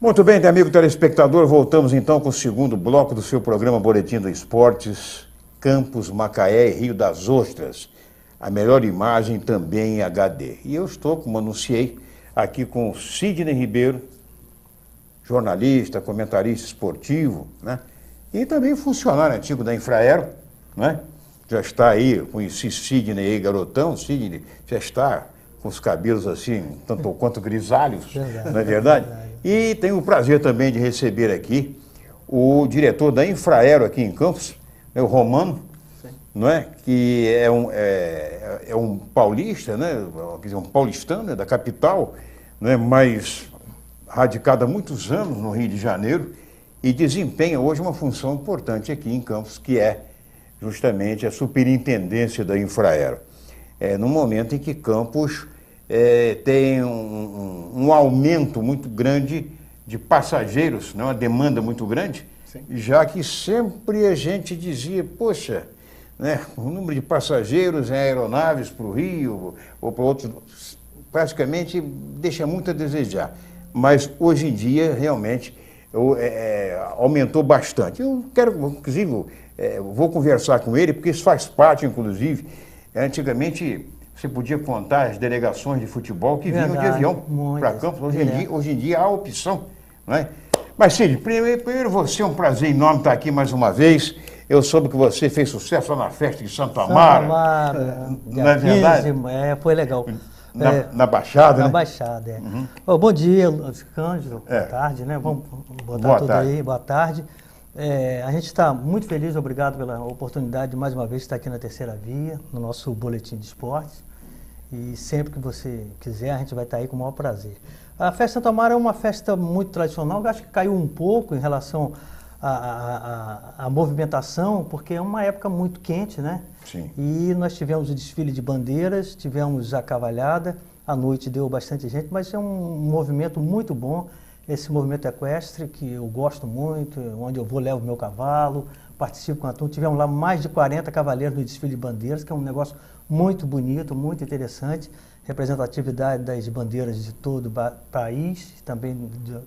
Muito bem, amigo telespectador, voltamos então com o segundo bloco do seu programa Boletim do Esportes, Campos, Macaé e Rio das Ostras. A melhor imagem também em HD. E eu estou, como anunciei, aqui com o Sidney Ribeiro, jornalista, comentarista esportivo, né? E também funcionário antigo da Infraero, né? Já está aí, conheci Sidney aí, garotão, Sidney já está com os cabelos assim, tanto ou quanto grisalhos, não é verdade? E tenho o prazer também de receber aqui o diretor da Infraero aqui em Campos, né, o Romano, não é? Que é um paulista, né? Quer dizer, um paulistano, né? Da capital, né? Mas radicado há muitos anos no Rio de Janeiro e desempenha hoje uma função importante aqui em Campos, que é justamente a superintendência da Infraero. No momento em que Campos tem um aumento muito grande de passageiros, né? Uma demanda muito grande, sim, já que sempre a gente dizia, poxa, né, o número de passageiros em aeronaves para o Rio ou para outros, praticamente deixa muito a desejar. Mas hoje em dia, realmente, aumentou bastante. Eu quero, inclusive, vou conversar com ele, porque isso faz parte, inclusive, antigamente você podia contar as delegações de futebol que vinham de avião para Campos. Hoje em dia há opção, não é? Mas, Cid, primeiro você, é um prazer enorme estar aqui mais uma vez. Eu soube que você fez sucesso lá na festa de Santo Amaro. Não é verdade? Foi legal. Na Baixada, né? Na Baixada, é. Uhum. Bom dia, Luiz Cândido. Boa tarde, né? Vamos botar tudo aí. Boa tarde. A gente está muito feliz, obrigado pela oportunidade de mais uma vez estar aqui na Terceira Via, no nosso Boletim de Esportes. E sempre que você quiser, a gente vai estar aí com o maior prazer. A Festa Santo Amaro é uma festa muito tradicional, eu acho que caiu um pouco em relação à movimentação, porque é uma época muito quente, né? Sim. E nós tivemos o desfile de bandeiras, tivemos a cavalhada, à noite deu bastante gente, mas é um movimento muito bom, esse movimento equestre, que eu gosto muito, onde eu vou, levo meu cavalo, participo com a turma. Tivemos lá mais de 40 cavaleiros no desfile de bandeiras, que é um negócio muito bonito, muito interessante, representatividade das bandeiras de todo o país, também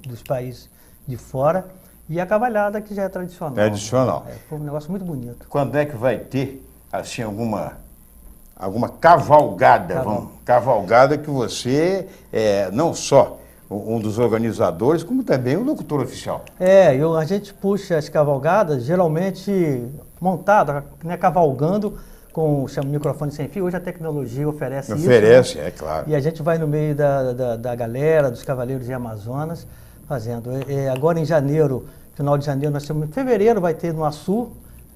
dos países de fora, e a cavalhada, que já é tradicional. Tradicional. Foi um negócio muito bonito. Quando é que vai ter, assim, alguma cavalgada? Cavalgada que você não só um dos organizadores, como também o locutor oficial. A gente puxa as cavalgadas, geralmente montada, né, cavalgando com o microfone sem fio. Hoje a tecnologia oferece isso. Oferece, né? É claro. E a gente vai no meio da galera, dos Cavaleiros de Amazonas, fazendo. Agora em janeiro, final de janeiro, nós temos. Em fevereiro vai ter no Açu,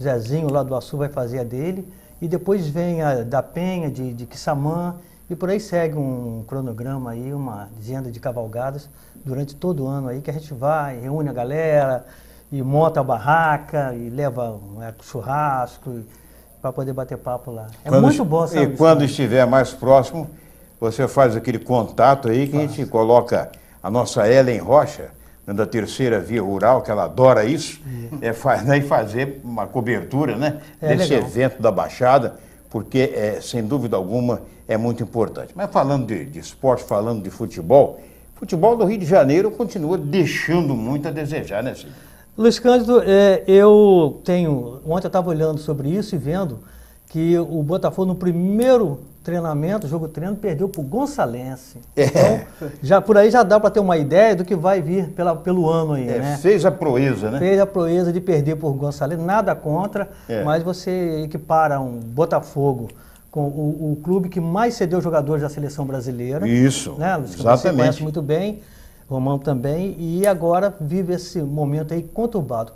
Zezinho lá do Açu vai fazer a dele. E depois vem a da Penha, de Quissamã, e por aí segue um cronograma aí, uma agenda de cavalgadas durante todo o ano aí, que a gente vai, reúne a galera, e monta a barraca, e leva churrasco, para poder bater papo lá. Muito bom, sabe? E quando estiver mais próximo, você faz aquele contato aí, que a gente coloca a nossa Ellen Rocha, da Terceira Via Rural, que ela adora isso, fazer uma cobertura, né, desse legal. evento da Baixada, porque, sem dúvida alguma, é muito importante. Mas falando de esporte, falando de futebol do Rio de Janeiro continua deixando muito a desejar, né, Cid? Luiz Cândido, ontem eu estava olhando sobre isso e vendo que o Botafogo no primeiro treinamento, jogo treino, perdeu para o Gonçalense. Então, por aí já dá para ter uma ideia do que vai vir pelo ano aí, né? Fez a proeza, né? Fez a proeza de perder por Gonçalense, nada contra, mas você equipara um Botafogo com o clube que mais cedeu jogadores da seleção brasileira. Isso, né, Luiz? Exatamente. Você conhece muito bem, Romão também, e agora vive esse momento aí conturbado.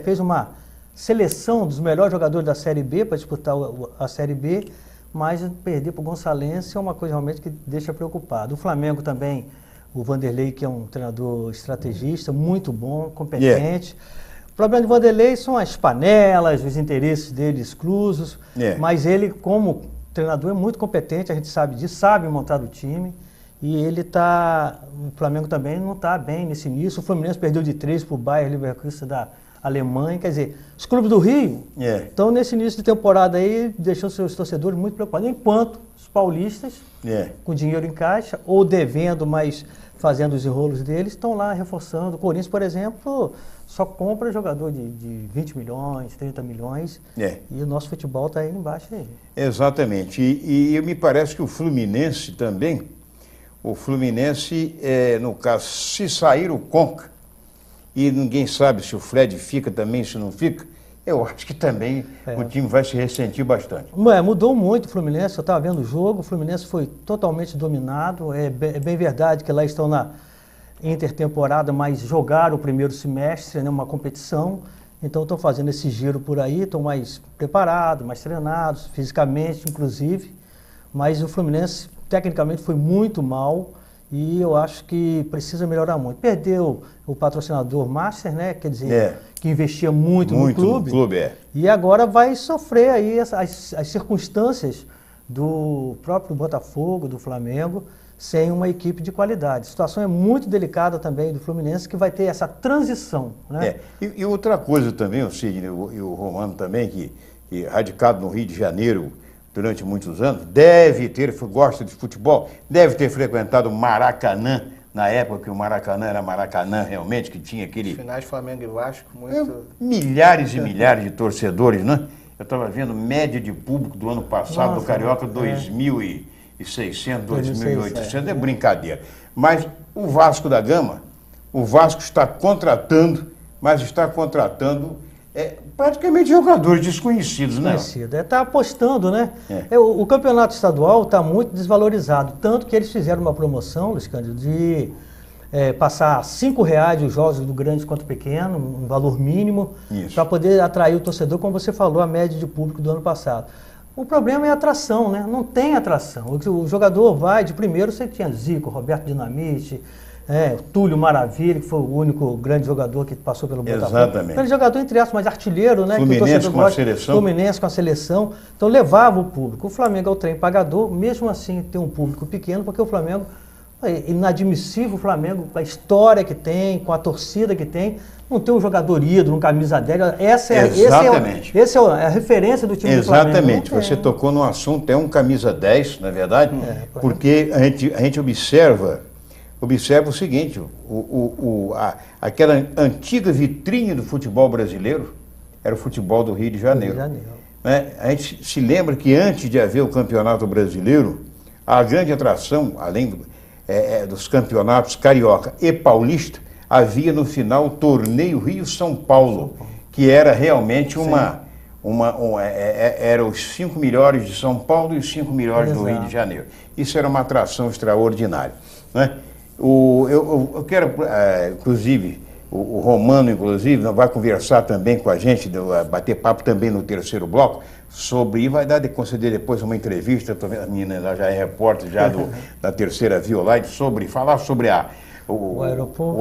Fez uma seleção dos melhores jogadores da Série B para disputar a Série B, mas perder para o Gonçalense é uma coisa realmente que deixa preocupado. O Flamengo também, o Vanderlei, que é um treinador estrategista, muito bom, competente. O problema de Vanderlei são as panelas, os interesses dele exclusos, mas ele, como treinador, é muito competente, a gente sabe disso, sabe montar o time. E o Flamengo também não está bem nesse início. O Fluminense perdeu de 3 para o Bayer Leverkusen da Alemanha, quer dizer, os clubes do Rio estão nesse início de temporada aí, deixando seus torcedores muito preocupados, enquanto os paulistas, com dinheiro em caixa, ou devendo, mas fazendo os enrolos deles, estão lá reforçando. O Corinthians, por exemplo, só compra jogador de 20 milhões, 30 milhões, e o nosso futebol está aí embaixo aí. Exatamente, e me parece que o Fluminense também, no caso, se sair o Conca, e ninguém sabe se o Fred fica também, se não fica, eu acho que também o time vai se ressentir bastante. Mudou muito o Fluminense, eu estava vendo o jogo, o Fluminense foi totalmente dominado, é bem verdade que lá estão na intertemporada, mas jogaram o primeiro semestre, né, uma competição, então estão fazendo esse giro por aí, estão mais preparados, mais treinados, fisicamente inclusive, mas o Fluminense tecnicamente foi muito mal, e eu acho que precisa melhorar muito. Perdeu o patrocinador Master, né? Quer dizer, que investia muito no clube. E agora vai sofrer aí as circunstâncias do próprio Botafogo, do Flamengo, sem uma equipe de qualidade. A situação é muito delicada também do Fluminense, que vai ter essa transição, né? E outra coisa também, o Sidney e o Romano também, que radicado no Rio de Janeiro durante muitos anos, gosta de futebol, deve ter frequentado o Maracanã, na época que o Maracanã era Maracanã realmente, que tinha aquele... Finais Flamengo e Vasco, muito... Milhares e milhares de torcedores, né? Eu estava vendo média de público do ano passado, do Carioca, 2.600, 2.800, é brincadeira. Mas o Vasco da Gama, o Vasco está contratando, mas está contratando... praticamente jogadores desconhecidos, né? Está apostando, né? O campeonato estadual está muito desvalorizado, tanto que eles fizeram uma promoção, Luiz Cândido, de passar R$5 os jogos do grande quanto pequeno, um valor mínimo, para poder atrair o torcedor, como você falou, a média de público do ano passado. O problema é a atração, né? Não tem atração. O jogador vai, de primeiro você tinha Zico, Roberto Dinamite, Túlio Maravilha, que foi o único grande jogador que passou pelo Botafogo. Exatamente. Aquele jogador, entre aspas, mas artilheiro, né? Fluminense com a seleção. Fluminense com a seleção. Então levava o público. O Flamengo é o trem pagador, mesmo assim tem um público pequeno, porque o Flamengo, é inadmissível o Flamengo, com a história que tem, com a torcida que tem, não tem um jogador ídolo, um camisa 10. Essa é a referência do time do Flamengo. Exatamente. Você tocou num assunto, é um camisa 10, na verdade, porque a gente observa o seguinte, aquela antiga vitrine do futebol brasileiro era o futebol do Rio de Janeiro. Né? A gente se lembra que antes de haver o Campeonato Brasileiro, a grande atração, além dos campeonatos carioca e paulista, havia no final o torneio Rio-São Paulo, que era realmente era os 5 melhores de São Paulo e os 5 melhores do Rio de Janeiro. Isso era uma atração extraordinária, né? Eu quero, inclusive, o Romano, inclusive, vai conversar também com a gente, bater papo também no terceiro bloco, e vai conceder depois uma entrevista, a menina já é repórter da Terceira Via Online, falar sobre o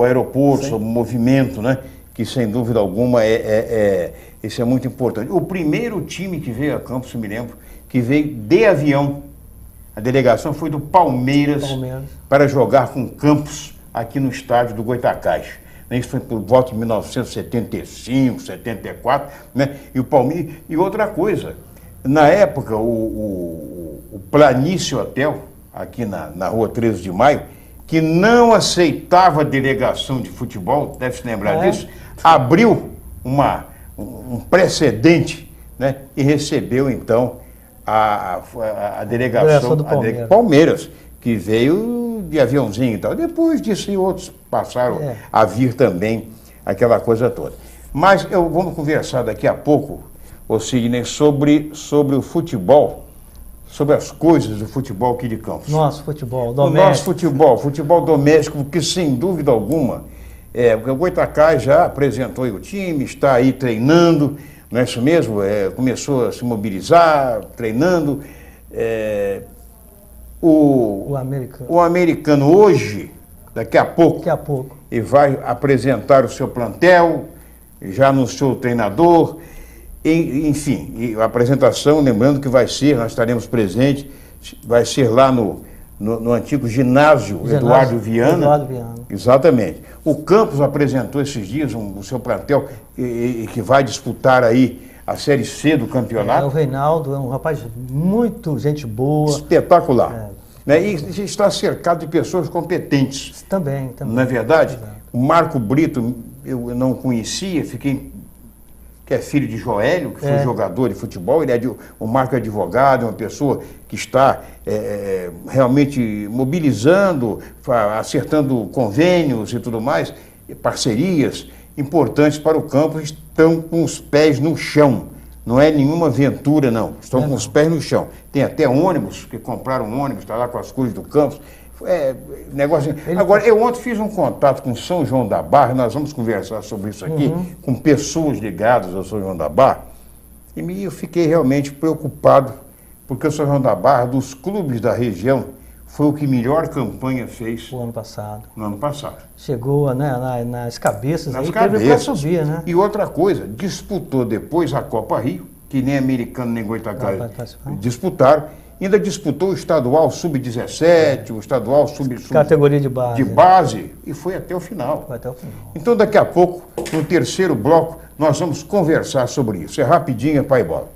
aeroporto, sobre o movimento, né? Que sem dúvida alguma isso é muito importante. O primeiro time que veio a Campos, eu me lembro, que veio de avião, a delegação foi do Palmeiras para jogar com Campos aqui no estádio do Goitacás. Isso foi por volta de 1975, 74, né? E o Palmeiras. E outra coisa, na época, o Planície Hotel, aqui na rua 13 de Maio, que não aceitava delegação de futebol, deve se lembrar disso, abriu um precedente, né? E recebeu, então, a delegação do Palmeiras, que veio de aviãozinho e tal. Depois disso, outros passaram a vir também, aquela coisa toda. Mas vamos conversar daqui a pouco, Sidney, sobre o futebol, sobre as coisas do futebol aqui de Campos. Nosso futebol doméstico. O nosso futebol doméstico, que sem dúvida alguma, porque o Goitacás já apresentou o time, está aí treinando, não é isso mesmo? Começou a se mobilizar, treinando. O americano hoje, daqui a pouco, e vai apresentar o seu plantel, já anunciou o treinador, enfim, a apresentação, lembrando que nós estaremos presentes, vai ser lá no no antigo ginásio Eduardo Viana. Eduardo Viana. Exatamente. O Campos apresentou esses dias o seu plantel que vai disputar aí a Série C do campeonato. O Reinaldo é um rapaz muito gente boa. Espetacular. Né? E está cercado de pessoas competentes. Também. Não é verdade? O Marco Brito, eu não conhecia, que é filho de Joélio, que foi jogador de futebol. O Marco é advogado, é uma pessoa que está realmente mobilizando, acertando convênios e tudo mais, parcerias importantes para o campo. Estão com os pés no chão. Não é nenhuma aventura, não. Estão com os pés no chão. Tem até ônibus, que compraram um ônibus, está lá com as cores do Campos. Negócio. Agora, eu ontem fiz um contato com São João da Barra, nós vamos conversar sobre isso aqui, com pessoas ligadas ao São João da Barra, e eu fiquei realmente preocupado, porque o São João da Barra, dos clubes da região, foi o que melhor campanha fez O ano passado. no ano passado. Chegou nas cabeças, Nas aí cabeças. teve para subir, né? E outra coisa, disputou depois a Copa Rio, que nem americano nem Goitacazes disputaram. Ainda disputou o estadual sub-17, o estadual sub Categoria de base. De base, e foi até o final. Vai até o final. Então, daqui a pouco, no terceiro bloco, nós vamos conversar sobre isso. É rapidinho, pai bola.